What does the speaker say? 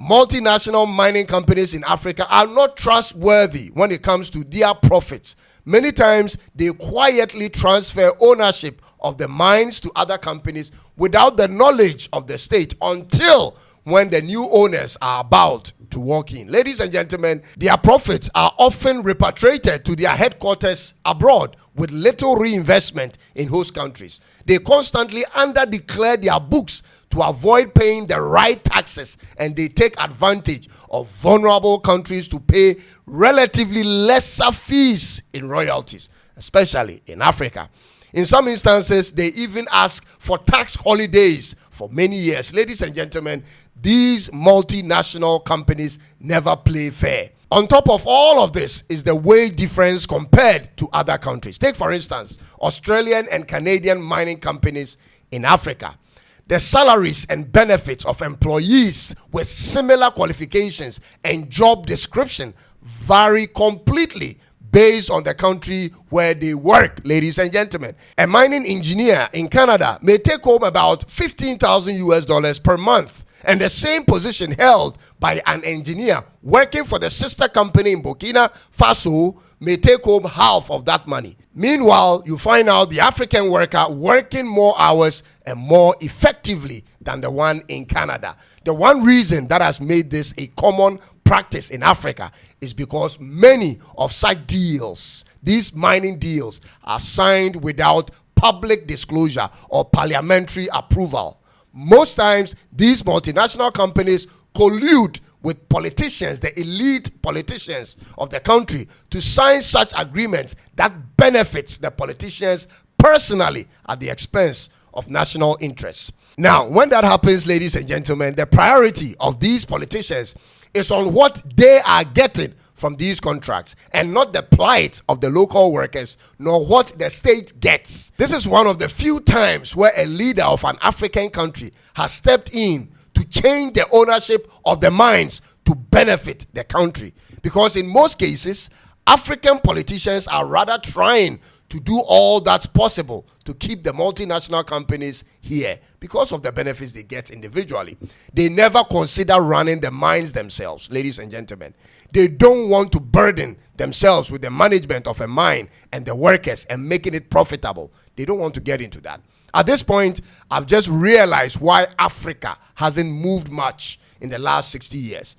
multinational mining companies in Africa are not trustworthy when it comes to their profits. Many times, they quietly transfer ownership of the mines to other companies without the knowledge of the state until when the new owners are about to walk in. Ladies and gentlemen, their profits are often repatriated to their headquarters abroad with little reinvestment in host countries. They constantly under-declare their books to avoid paying the right taxes, and they take advantage of vulnerable countries to pay relatively lesser fees in royalties, especially in Africa. In some instances, they even ask for tax holidays for many years. Ladies and gentlemen, these multinational companies never play fair. On top of all of this is the wage difference compared to other countries. Take, for instance, Australian and Canadian mining companies in Africa. The salaries and benefits of employees with similar qualifications and job description vary completely based on the country where they work, ladies and gentlemen. A mining engineer in Canada may take home about $15,000 per month, and the same position held by an engineer working for the sister company in Burkina Faso may take home half of that money. Meanwhile, you find out the African worker working more hours and more effectively than the one in Canada. The one reason that has made this a common practice in Africa is because many of such deals, these mining deals, are signed without public disclosure or parliamentary approval. Most times, these multinational companies collude with politicians, the elite politicians of the country, to sign such agreements that benefits the politicians personally at the expense of national interests. Now, when that happens, ladies and gentlemen, the priority of these politicians is on what they are getting from these contracts and not the plight of the local workers nor what the state gets. This is one of the few times where a leader of an African country has stepped in to change the ownership of the mines to benefit the country. Because in most cases, African politicians are rather trying to do all that's possible to keep the multinational companies here because of the benefits they get individually. They never consider running the mines themselves, ladies and gentlemen. They don't want to burden themselves with the management of a mine and the workers and making it profitable. They don't want to get into that. At this point, I've just realized why Africa hasn't moved much in the last 60 years.